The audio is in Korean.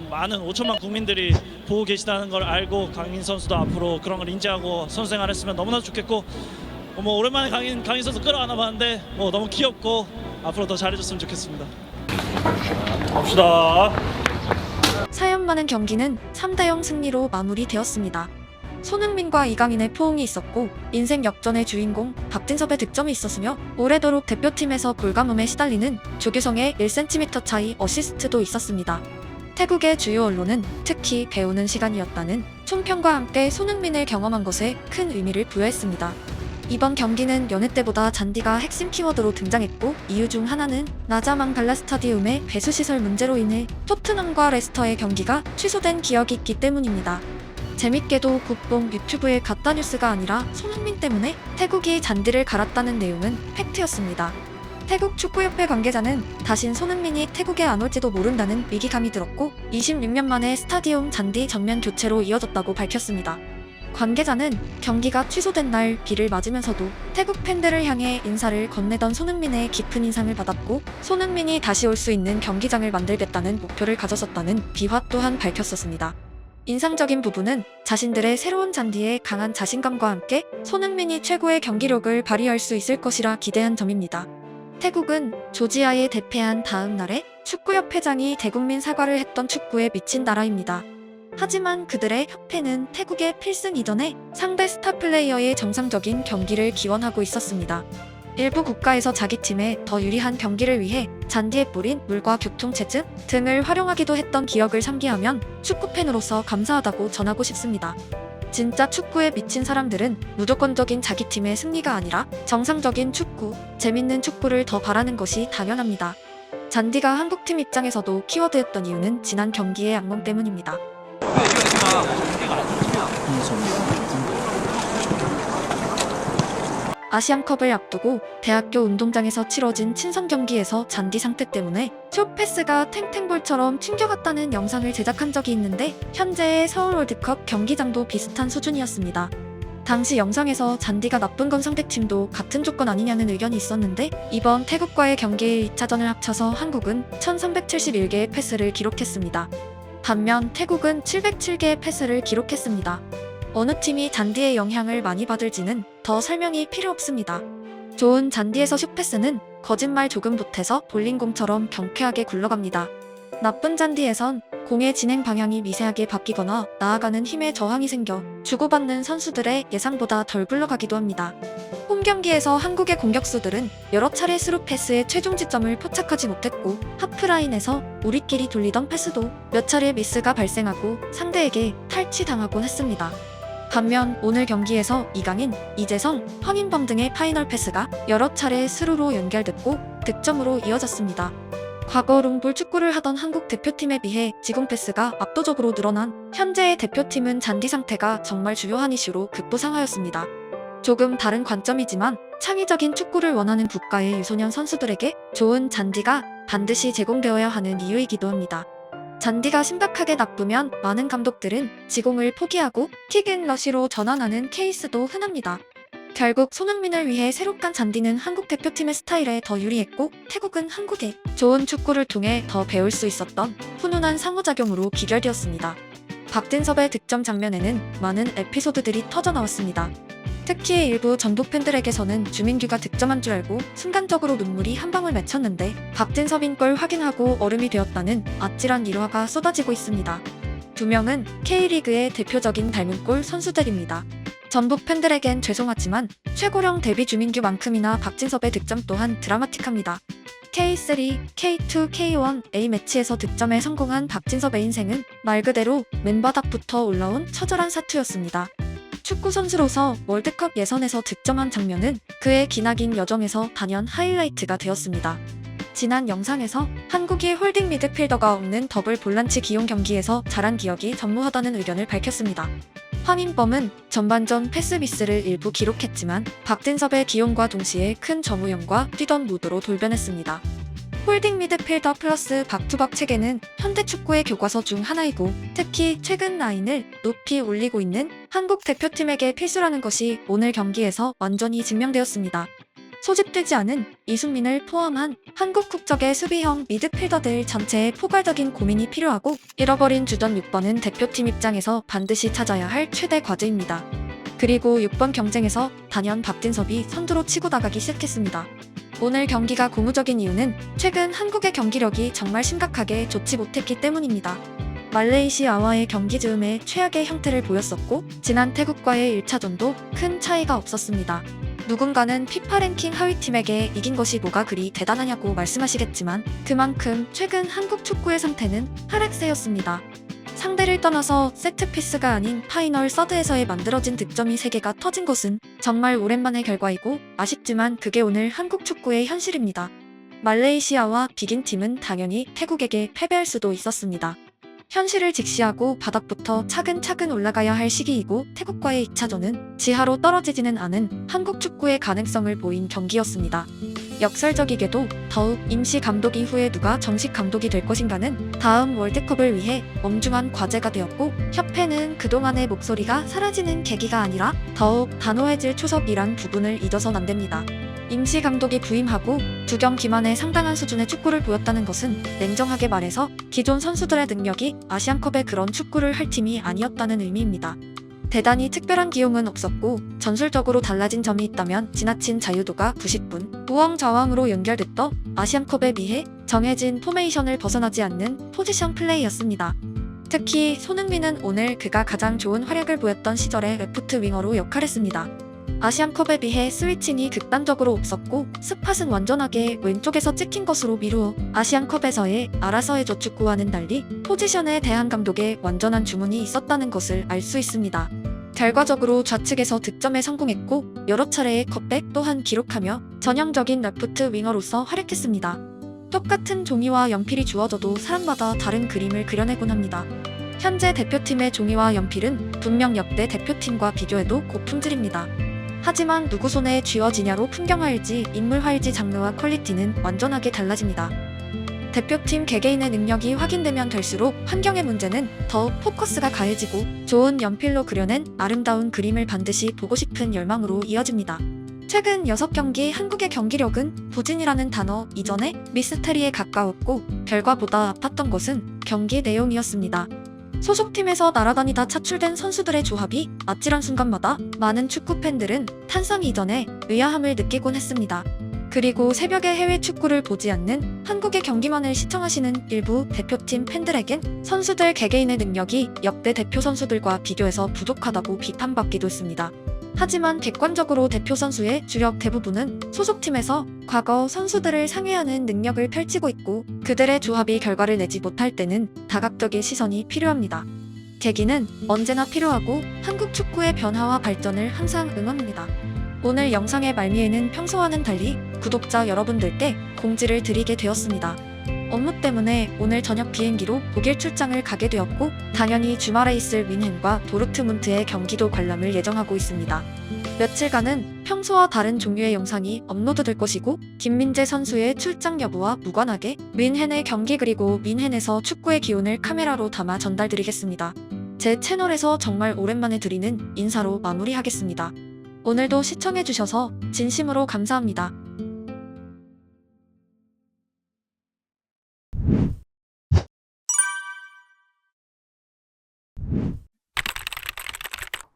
많은 5천만 국민들이 보고 계시다는 걸 알고 강인 선수도 앞으로 그런 걸 인지하고 선수 생활했으면 너무나 좋겠고 뭐 오랜만에 강인 선수 끌어안아 봤는데 뭐 너무 귀엽고 앞으로 더 잘해줬으면 좋겠습니다. 갑시다. 사연 많은 경기는 3대0 승리로 마무리되었습니다. 손흥민과 이강인의 포옹이 있었고 인생 역전의 주인공 박진섭의 득점이 있었으며 오래도록 대표팀에서 불가뭄에 시달리는 조규성의 1cm 차이 어시스트도 있었습니다. 태국의 주요 언론은 특히 배우는 시간이었다는 총평과 함께 손흥민을 경험한 것에 큰 의미를 부여했습니다. 이번 경기는 여느 때보다 잔디가 핵심 키워드로 등장했고 이유 중 하나는 라자망 갈라 스타디움의 배수시설 문제로 인해 토트넘과 레스터의 경기가 취소된 기억이 있기 때문입니다. 재밌게도 국뽕 유튜브의 가짜뉴스가 아니라 손흥민 때문에 태국이 잔디를 갈았다는 내용은 팩트였습니다. 태국 축구협회 관계자는 다신 손흥민이 태국에 안 올지도 모른다는 위기감이 들었고 26년 만에 스타디움 잔디 전면 교체로 이어졌다고 밝혔습니다. 관계자는 경기가 취소된 날 비를 맞으면서도 태국 팬들을 향해 인사를 건네던 손흥민의 깊은 인상을 받았고 손흥민이 다시 올 수 있는 경기장을 만들겠다는 목표를 가졌었다는 비화 또한 밝혔었습니다. 인상적인 부분은 자신들의 새로운 잔디에 강한 자신감과 함께 손흥민이 최고의 경기력을 발휘할 수 있을 것이라 기대한 점입니다. 태국은 조지아에 대패한 다음 날에 축구협회장이 대국민 사과를 했던 축구에 미친 나라입니다. 하지만 그들의 협회는 태국의 필승 이전에 상대 스타 플레이어의 정상적인 경기를 기원하고 있었습니다. 일부 국가에서 자기 팀에 더 유리한 경기를 위해 잔디에 뿌린 물과 교통체증 등을 활용하기도 했던 기억을 상기하면 축구팬으로서 감사하다고 전하고 싶습니다. 진짜 축구에 미친 사람들은 무조건적인 자기 팀의 승리가 아니라 정상적인 축구, 재밌는 축구를 더 바라는 것이 당연합니다. 잔디가 한국팀 입장에서도 키워드였던 이유는 지난 경기의 악몽 때문입니다. 아시안컵을 앞두고 대학교 운동장에서 치러진 친선 경기에서 잔디 상태 때문에 숏패스가 탱탱볼처럼 튕겨갔다는 영상을 제작한 적이 있는데 현재의 서울 월드컵 경기장도 비슷한 수준이었습니다. 당시 영상에서 잔디가 나쁜 건 상대팀도 같은 조건 아니냐는 의견이 있었는데 이번 태국과의 경기 2차전을 합쳐서 한국은 1371개의 패스를 기록했습니다. 반면 태국은 707개의 패스를 기록했습니다. 어느 팀이 잔디의 영향을 많이 받을지는 더 설명이 필요 없습니다. 좋은 잔디에서 슛패스는 거짓말 조금 보태서 볼링공처럼 경쾌하게 굴러갑니다. 나쁜 잔디에선 공의 진행 방향이 미세하게 바뀌거나 나아가는 힘에 저항이 생겨 주고받는 선수들의 예상보다 덜 굴러가기도 합니다. 홈 경기에서 한국의 공격수들은 여러 차례 스루 패스의 최종 지점을 포착하지 못했고 하프라인에서 우리끼리 돌리던 패스도 몇 차례 미스가 발생하고 상대에게 탈취당하곤 했습니다. 반면 오늘 경기에서 이강인, 이재성, 황인범 등의 파이널 패스가 여러 차례 스루로 연결됐고 득점으로 이어졌습니다. 과거 롱볼 축구를 하던 한국 대표팀에 비해 지공 패스가 압도적으로 늘어난 현재의 대표팀은 잔디 상태가 정말 주요한 이슈로 급부상하였습니다. 조금 다른 관점이지만 창의적인 축구를 원하는 국가의 유소년 선수들에게 좋은 잔디가 반드시 제공되어야 하는 이유이기도 합니다. 잔디가 심각하게 나쁘면 많은 감독들은 지공을 포기하고 킥앤러시로 전환하는 케이스도 흔합니다. 결국 손흥민을 위해 새로 깐 잔디는 한국 대표팀의 스타일에 더 유리했고 태국은 한국의 좋은 축구를 통해 더 배울 수 있었던 훈훈한 상호작용으로 기결되었습니다. 박진섭의 득점 장면에는 많은 에피소드들이 터져나왔습니다. 특히 일부 전북 팬들에게서는 주민규가 득점한 줄 알고 순간적으로 눈물이 한 방울 맺혔는데 박진섭인 걸 확인하고 얼음이 되었다는 아찔한 일화가 쏟아지고 있습니다. 두 명은 K리그의 대표적인 닮은 꼴 선수들입니다. 전북 팬들에겐 죄송하지만 최고령 데뷔 주민규만큼이나 박진섭의 득점 또한 드라마틱합니다. K3, K2, K1 A매치에서 득점에 성공한 박진섭의 인생은 말 그대로 맨바닥부터 올라온 처절한 사투였습니다. 축구 선수로서 월드컵 예선에서 득점한 장면은 그의 기나긴 여정에서 단연 하이라이트가 되었습니다. 지난 영상에서 한국이 홀딩 미드필더가 없는 더블 볼란치 기용 경기에서 잘한 기억이 전무하다는 의견을 밝혔습니다. 황인범은 전반전 패스 미스를 일부 기록했지만 박진섭의 기용과 동시에 큰 점유형과 뛰던 모드로 돌변했습니다. 홀딩 미드필더 플러스 박투박 체계는 현대 축구의 교과서 중 하나이고 특히 최근 라인을 높이 올리고 있는 한국 대표팀에게 필수라는 것이 오늘 경기에서 완전히 증명되었습니다. 소집되지 않은 이순민을 포함한 한국 국적의 수비형 미드필더들 전체에 포괄적인 고민이 필요하고, 잃어버린 주전 6번은 대표팀 입장에서 반드시 찾아야 할 최대 과제입니다. 그리고 6번 경쟁에서 단연 박진섭이 선두로 치고 나가기 시작했습니다. 오늘 경기가 고무적인 이유는 최근 한국의 경기력이 정말 심각하게 좋지 못했기 때문입니다. 말레이시아와의 경기 즈음에 최악의 형태를 보였었고, 지난 태국과의 1차전도 큰 차이가 없었습니다. 누군가는 피파 랭킹 하위팀에게 이긴 것이 뭐가 그리 대단하냐고 말씀하시겠지만, 그만큼 최근 한국 축구의 상태는 하락세였습니다. 상대를 떠나서 세트피스가 아닌 파이널 서드에서의 만들어진 득점이 3개가 터진 것은 정말 오랜만의 결과이고, 아쉽지만 그게 오늘 한국 축구의 현실입니다. 말레이시아와 비긴 팀은 당연히 태국에게 패배할 수도 있었습니다. 현실을 직시하고 바닥부터 차근차근 올라가야 할 시기이고, 태국과의 2차전은 지하로 떨어지지는 않은 한국 축구의 가능성을 보인 경기였습니다. 역설적이게도 더욱 임시 감독 이후에 누가 정식 감독이 될 것인가는 다음 월드컵을 위해 엄중한 과제가 되었고, 협회는 그동안의 목소리가 사라지는 계기가 아니라 더욱 단호해질 초석이란 부분을 잊어선 안 됩니다. 임시 감독이 부임하고 2경기만에 상당한 수준의 축구를 보였다는 것은 냉정하게 말해서 기존 선수들의 능력이 아시안컵의 그런 축구를 할 팀이 아니었다는 의미입니다. 대단히 특별한 기용은 없었고, 전술적으로 달라진 점이 있다면 지나친 자유도가 90분 우왕좌왕으로 연결됐던 아시안컵에 비해 정해진 포메이션을 벗어나지 않는 포지션 플레이였습니다. 특히 손흥민은 오늘 그가 가장 좋은 활약을 보였던 시절의 레프트 윙어로 역할했습니다. 아시안컵에 비해 스위칭이 극단적으로 없었고, 스팟은 완전하게 왼쪽에서 찍힌 것으로 미루어 아시안컵에서의 알아서 해줘 축구와는 달리 포지션에 대한 감독의 완전한 주문이 있었다는 것을 알 수 있습니다. 결과적으로 좌측에서 득점에 성공했고, 여러 차례의 컵백 또한 기록하며 전형적인 레프트 윙어로서 활약했습니다. 똑같은 종이와 연필이 주어져도 사람마다 다른 그림을 그려내곤 합니다. 현재 대표팀의 종이와 연필은 분명 역대 대표팀과 비교해도 고품질입니다. 하지만 누구 손에 쥐어지냐로 풍경화일지 인물화일지 장르와 퀄리티는 완전하게 달라집니다. 대표팀 개개인의 능력이 확인되면 될수록 환경의 문제는 더욱 포커스가 가해지고, 좋은 연필로 그려낸 아름다운 그림을 반드시 보고 싶은 열망으로 이어집니다. 최근 6경기 한국의 경기력은 부진이라는 단어 이전에 미스테리에 가까웠고, 결과보다 아팠던 것은 경기 내용이었습니다. 소속팀에서 날아다니다 차출된 선수들의 조합이 아찔한 순간마다 많은 축구 팬들은 탄성 이전에 의아함을 느끼곤 했습니다. 그리고 새벽에 해외 축구를 보지 않는 한국의 경기만을 시청하시는 일부 대표팀 팬들에겐 선수들 개개인의 능력이 역대 대표 선수들과 비교해서 부족하다고 비판받기도 했습니다. 하지만 객관적으로 대표 선수의 주력 대부분은 소속팀에서 과거 선수들을 상회하는 능력을 펼치고 있고, 그들의 조합이 결과를 내지 못할 때는 다각적인 시선이 필요합니다. 계기는 언제나 필요하고, 한국 축구의 변화와 발전을 항상 응원합니다. 오늘 영상의 말미에는 평소와는 달리 구독자 여러분들께 공지를 드리게 되었습니다. 업무 때문에 오늘 저녁 비행기로 독일 출장을 가게 되었고, 당연히 주말에 있을 뮌헨과 도르트문트의 경기도 관람을 예정하고 있습니다. 며칠간은 평소와 다른 종류의 영상이 업로드될 것이고, 김민재 선수의 출장 여부와 무관하게 뮌헨의 경기 그리고 뮌헨에서 축구의 기운을 카메라로 담아 전달드리겠습니다. 제 채널에서 정말 오랜만에 드리는 인사로 마무리하겠습니다. 오늘도 시청해주셔서 진심으로 감사합니다.